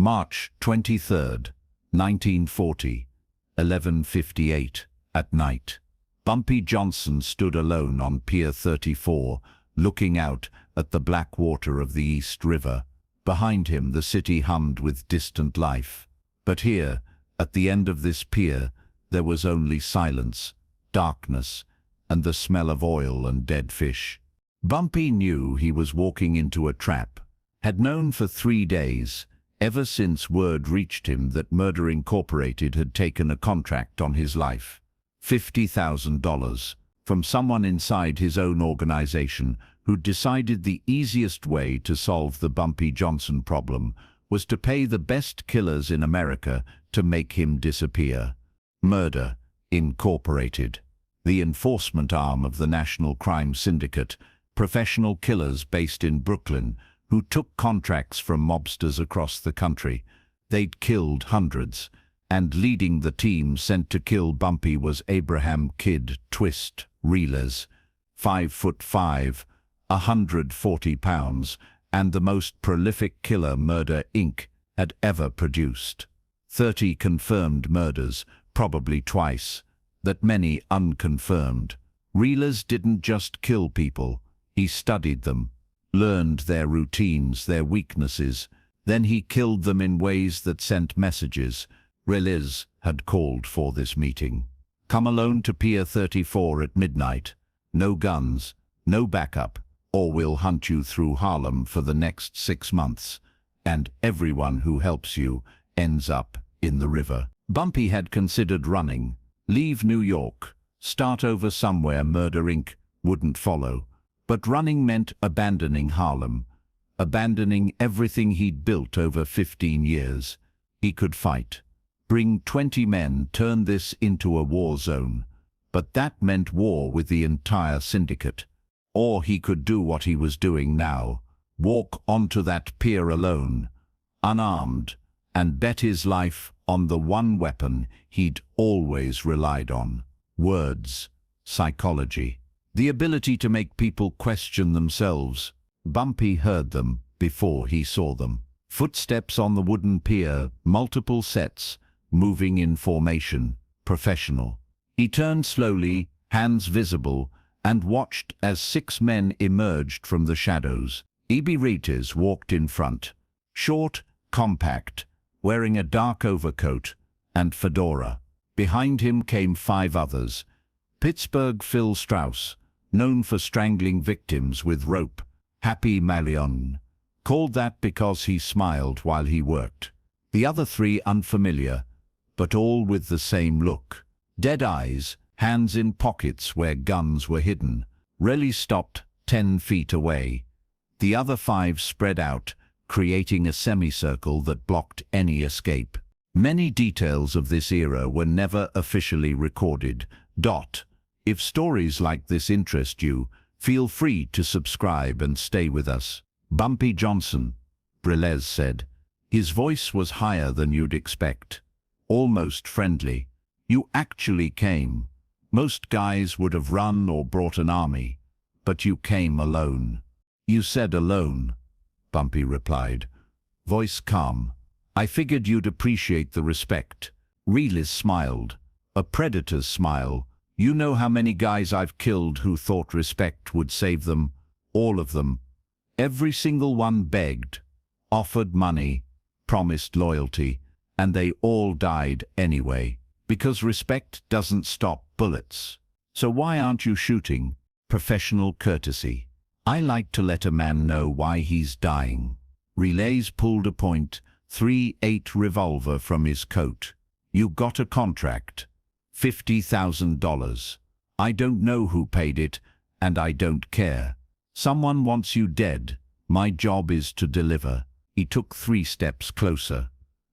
March 23rd, 1940, 11:58 at night. Bumpy Johnson stood alone on Pier 34, looking out at the black water of the East River. Behind him the city hummed with distant life. But here, at the end of this pier, there was only silence, darkness, and the smell of oil and dead fish. Bumpy knew he was walking into a trap, had known for 3 days, ever since word reached him that Murder Incorporated had taken a contract on his life. $50,000 from someone inside his own organization who'd decided the easiest way to solve the Bumpy Johnson problem was to pay the best killers in America to make him disappear. Murder Incorporated, the enforcement arm of the National Crime Syndicate, professional killers based in Brooklyn who took contracts from mobsters across the country. They'd killed hundreds, and leading the team sent to kill Bumpy was Abraham "Kid" Twist Reles, 5'5", 140 pounds, and the most prolific killer Murder Inc. had ever produced. 30 confirmed murders, probably twice that many unconfirmed. Reles didn't just kill people, he studied them, learned their routines, their weaknesses. Then he killed them in ways that sent messages. Reles had called for this meeting. Come alone to Pier 34 at midnight. No guns, no backup, or we'll hunt you through Harlem for the next 6 months. And everyone who helps you ends up in the river. Bumpy had considered running, leave New York, start over somewhere Murder Inc. wouldn't follow. But running meant abandoning Harlem, abandoning everything he'd built over 15 years. He could fight, bring 20 men, turn this into a war zone. But that meant war with the entire syndicate. Or he could do what he was doing now, walk onto that pier alone, unarmed, and bet his life on the one weapon he'd always relied on: words, psychology. The ability to make people question themselves. Bumpy heard them before he saw them. Footsteps on the wooden pier, multiple sets, moving in formation, professional. He turned slowly, hands visible, and watched as 6 men emerged from the shadows. Reles walked in front, short, compact, wearing a dark overcoat and fedora. Behind him came 5 others. Pittsburgh Phil Strauss, known for strangling victims with rope, Happy Malion, called that because he smiled while he worked. The other 3 unfamiliar, but all with the same look. Dead eyes, hands in pockets where guns were hidden. Reles stopped 10 feet away. The other 5 spread out, creating a semicircle that blocked any escape. Many details of this era were never officially recorded. If stories like this interest you, feel free to subscribe and stay with us. Bumpy Johnson, Reles said. His voice was higher than you'd expect, almost friendly. You actually came. Most guys would have run or brought an army, but you came alone. You said alone, Bumpy replied, voice calm. I figured you'd appreciate the respect. Reles smiled, a predator's smile. You know how many guys I've killed who thought respect would save them? All of them. Every single one begged, offered money, promised loyalty, and they all died anyway. Because respect doesn't stop bullets. So why aren't you shooting? Professional courtesy. I like to let a man know why he's dying. Reles pulled a .38 revolver from his coat. You got a contract. $50,000. I don't know who paid it, and I don't care. Someone wants you dead. My job is to deliver. He took 3 steps closer,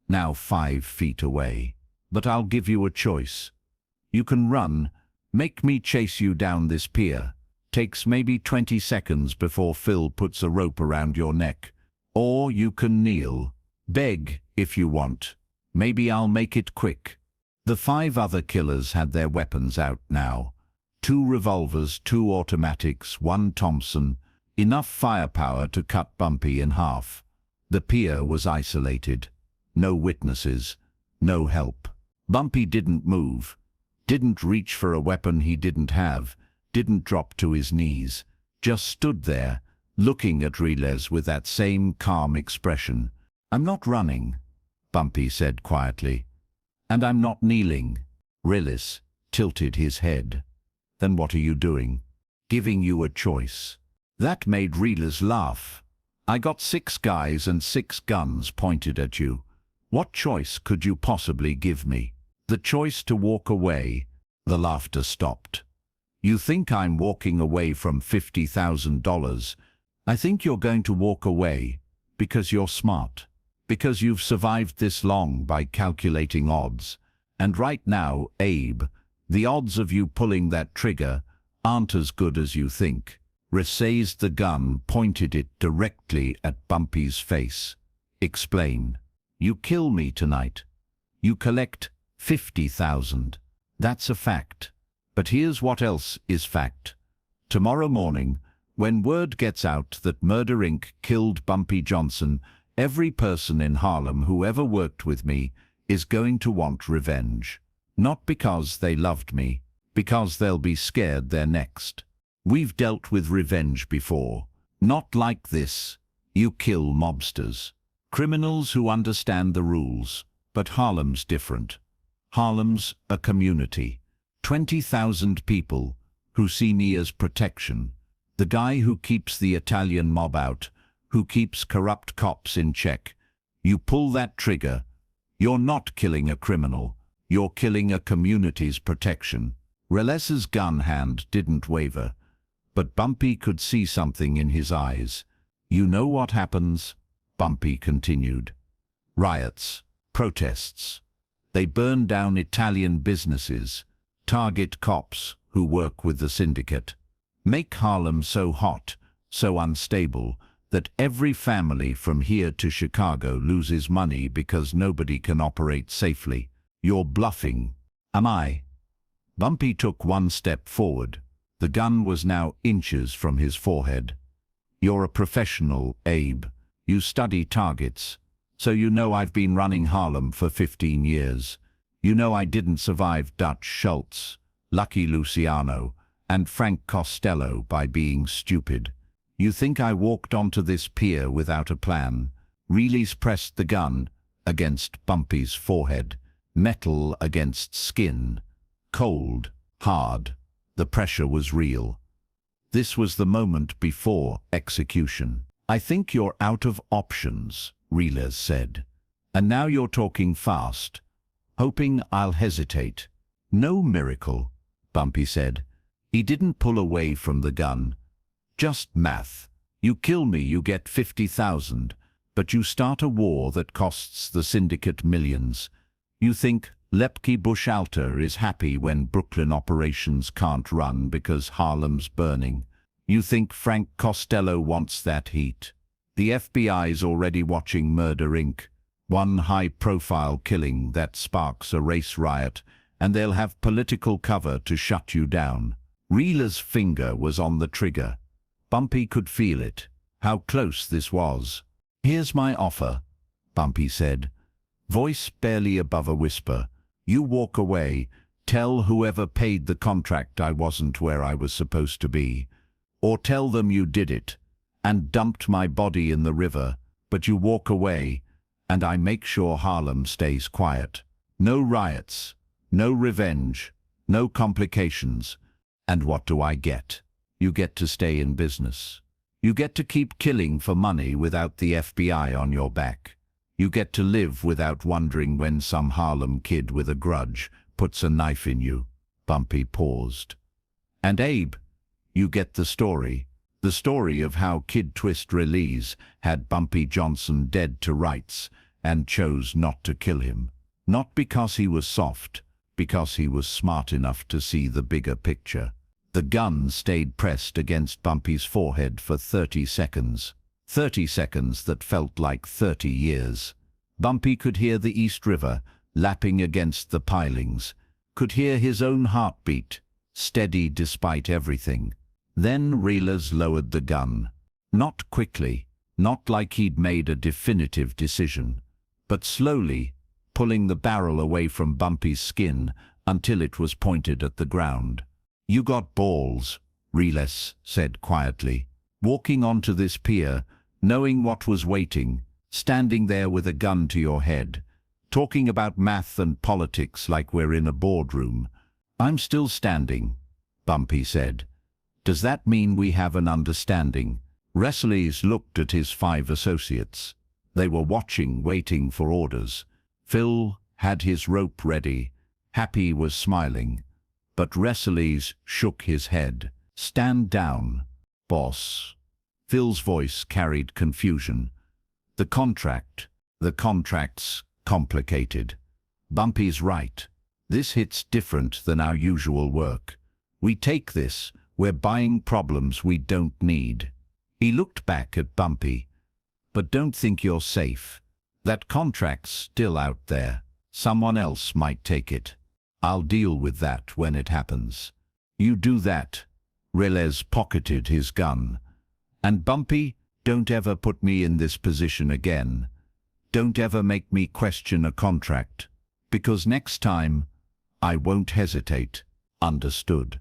now 5 feet away. But I'll give you a choice. You can run, make me chase you down this pier. Takes maybe 20 seconds before Phil puts a rope around your neck. Or you can kneel, beg if you want. Maybe I'll make it quick. The 5 other killers had their weapons out now. 2 revolvers, 2 automatics, 1 Thompson, enough firepower to cut Bumpy in half. The pier was isolated. no witnesses, no help. Bumpy didn't move, didn't reach for a weapon he didn't have, didn't drop to his knees, just stood there, looking at Reles with that same calm expression. "I'm not running," Bumpy said quietly. "And I'm not kneeling." Reles tilted his head. "Then what are you doing?" "Giving you a choice." That made Reles laugh. "I got 6 guys and 6 guns pointed at you. What choice could you possibly give me?" "The choice to walk away." The laughter stopped. "You think I'm walking away from $50,000. I think you're going to walk away because you're smart, because you've survived this long by calculating odds. And right now, Abe, the odds of you pulling that trigger aren't as good as you think." Reles raised the gun, pointed it directly at Bumpy's face. "Explain. You kill me tonight. You collect 50,000. That's a fact. But here's what else is fact. Tomorrow morning, when word gets out that Murder Inc. killed Bumpy Johnson, every person in Harlem who ever worked with me is going to want revenge. Not because they loved me, because they'll be scared they're next. We've dealt with revenge before. Not like this. You kill mobsters. Criminals who understand the rules. But Harlem's different. Harlem's a community. 20,000 people who see me as protection. The guy who keeps the Italian mob out, who keeps corrupt cops in check. You pull that trigger, you're not killing a criminal. You're killing a community's protection." Reles's gun hand didn't waver, but Bumpy could see something in his eyes. "You know what happens?" Bumpy continued. "Riots, protests. They burn down Italian businesses, target cops who work with the syndicate, make Harlem so hot, so unstable, that every family from here to Chicago loses money because nobody can operate safely. You're bluffing." "Am I?" Bumpy took one step forward. The gun was now inches from his forehead. "You're a professional, Abe. You study targets. So you know I've been running Harlem for 15 years. You know I didn't survive Dutch Schultz, Lucky Luciano, and Frank Costello by being stupid. You think I walked onto this pier without a plan?" Reles pressed the gun against Bumpy's forehead, metal against skin. Cold, hard. The pressure was real. This was the moment before execution. "I think you're out of options," Reles said. "And now you're talking fast, hoping I'll hesitate." "No miracle," Bumpy said. He didn't pull away from the gun. "Just math. You kill me, you get 50,000, but you start a war that costs the syndicate millions. You think Lepke Buchalter is happy when Brooklyn operations can't run because Harlem's burning. You think Frank Costello wants that heat. The FBI's already watching Murder Inc. One high-profile killing that sparks a race riot, and they'll have political cover to shut you down." Reles's finger was on the trigger. Bumpy could feel it, how close this was. "Here's my offer," Bumpy said, voice barely above a whisper. "You walk away, tell whoever paid the contract I wasn't where I was supposed to be. Or tell them you did it, and dumped my body in the river, but you walk away, and I make sure Harlem stays quiet. No riots, no revenge, no complications. And what do I get? You get to stay in business. You get to keep killing for money without the FBI on your back. You get to live without wondering when some Harlem kid with a grudge puts a knife in you." Bumpy paused. "And Abe, you get the story of how Kid Twist Reles had Bumpy Johnson dead to rights and chose not to kill him. Not because he was soft, because he was smart enough to see the bigger picture." The gun stayed pressed against Bumpy's forehead for 30 seconds. 30 seconds that felt like 30 years. Bumpy could hear the East River lapping against the pilings, could hear his own heartbeat, steady despite everything. Then Reles lowered the gun. Not quickly, not like he'd made a definitive decision, but slowly, pulling the barrel away from Bumpy's skin until it was pointed at the ground. "You got balls," Reles said quietly. "Walking onto this pier, knowing what was waiting, standing there with a gun to your head, talking about math and politics like we're in a boardroom." "I'm still standing," Bumpy said. "Does that mean we have an understanding?" Reles looked at his 5 associates. They were watching, waiting for orders. Phil had his rope ready. Happy was smiling. But Reles shook his head. "Stand down, boss." Phil's voice carried confusion. The contract's complicated. Bumpy's right. This hits different than our usual work. We take this, we're buying problems we don't need." He looked back at Bumpy. "But don't think you're safe. That contract's still out there. Someone else might take it. I'll deal with that when it happens." "You do that." Reles pocketed his gun. "And Bumpy, don't ever put me in this position again. Don't ever make me question a contract. Because next time, I won't hesitate." "Understood."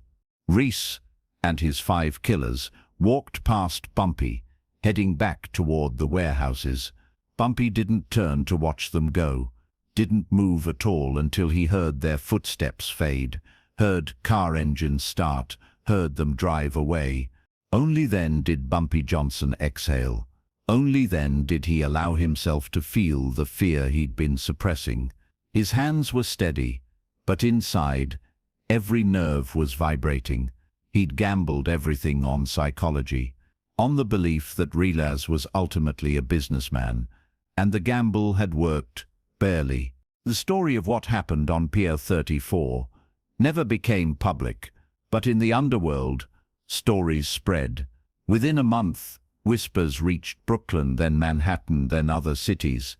Reles and his 5 killers walked past Bumpy, heading back toward the warehouses. Bumpy didn't turn to watch them go, didn't move at all until he heard their footsteps fade, heard car engines start, heard them drive away. Only then did Bumpy Johnson exhale. Only then did he allow himself to feel the fear he'd been suppressing. His hands were steady, but inside, every nerve was vibrating. He'd gambled everything on psychology, on the belief that Reles was ultimately a businessman, and the gamble had worked, barely. The story of what happened on Pier 34 never became public, but in the underworld, stories spread. Within a month, whispers reached Brooklyn, then Manhattan, then other cities.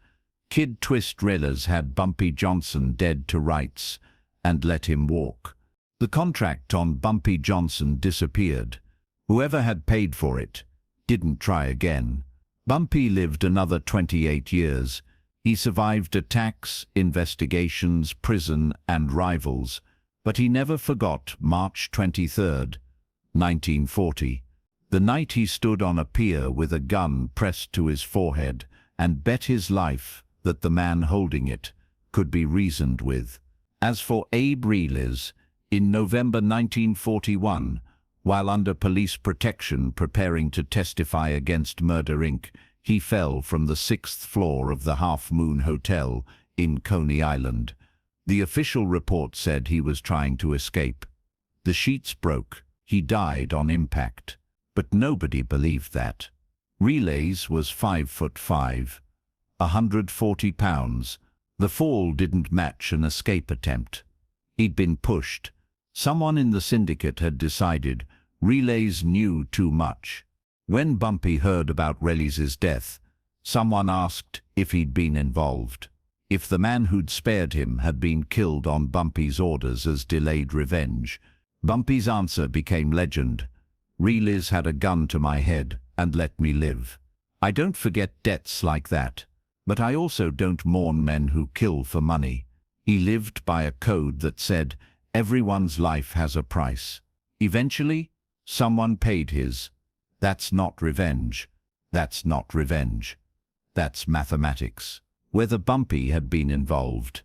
Kid Twist Reles had Bumpy Johnson dead to rights and let him walk. The contract on Bumpy Johnson disappeared. Whoever had paid for it didn't try again. Bumpy lived another 28 years. He survived attacks, investigations, prison, and rivals. But he never forgot March 23rd, 1940. The night he stood on a pier with a gun pressed to his forehead and bet his life that the man holding it could be reasoned with. As for Abe Reles, in November 1941, while under police protection preparing to testify against Murder Inc., he fell from the 6th floor of the Half Moon Hotel in Coney Island. The official report said he was trying to escape. The sheets broke. He died on impact. But nobody believed that. Reles was 5'5", 140 pounds. The fall didn't match an escape attempt. He'd been pushed. Someone in the syndicate had decided Reles knew too much. When Bumpy heard about Reles's death, someone asked if he'd been involved. If the man who'd spared him had been killed on Bumpy's orders as delayed revenge. Bumpy's answer became legend. "Reles had a gun to my head and let me live. I don't forget debts like that, but I also don't mourn men who kill for money." He lived by a code that said everyone's life has a price. Eventually, someone paid his. That's not revenge. That's not revenge. That's mathematics. Whether Bumpy had been involved,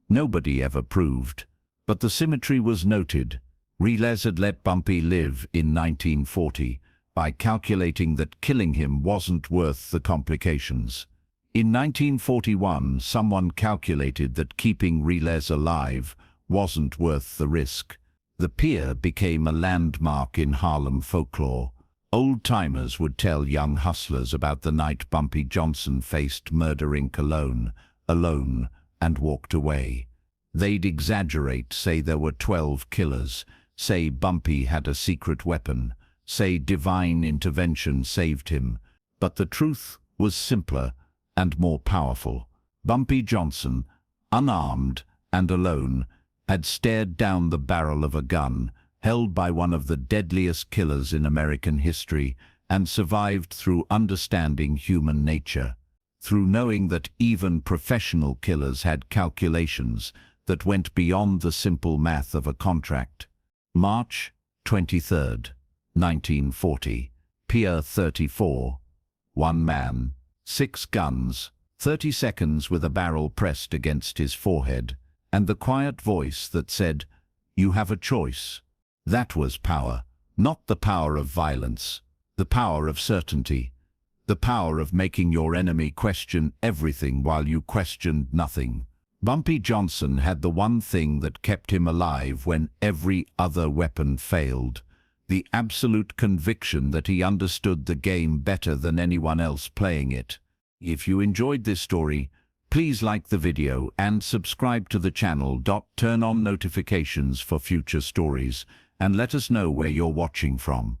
nobody ever proved. But the symmetry was noted. Reles had let Bumpy live in 1940 by calculating that killing him wasn't worth the complications. In 1941, someone calculated that keeping Reles alive wasn't worth the risk. The pier became a landmark in Harlem folklore. Old-timers would tell young hustlers about the night Bumpy Johnson faced Murder Inc. alone, and walked away. They'd exaggerate, say there were 12 killers, say Bumpy had a secret weapon, say divine intervention saved him. But the truth was simpler and more powerful. Bumpy Johnson, unarmed and alone, had stared down the barrel of a gun held by one of the deadliest killers in American history and survived through understanding human nature. through knowing that even professional killers had calculations that went beyond the simple math of a contract. March 23rd, 1940. Pier 34. One man, 6 guns, 30 seconds with a barrel pressed against his forehead, and the quiet voice that said, "You have a choice." That was power, not the power of violence, the power of certainty, the power of making your enemy question everything while you questioned nothing. Bumpy Johnson had the one thing that kept him alive when every other weapon failed, the absolute conviction that he understood the game better than anyone else playing it. If you enjoyed this story, please like the video and subscribe to the channel. Turn on notifications for future stories and let us know where you're watching from.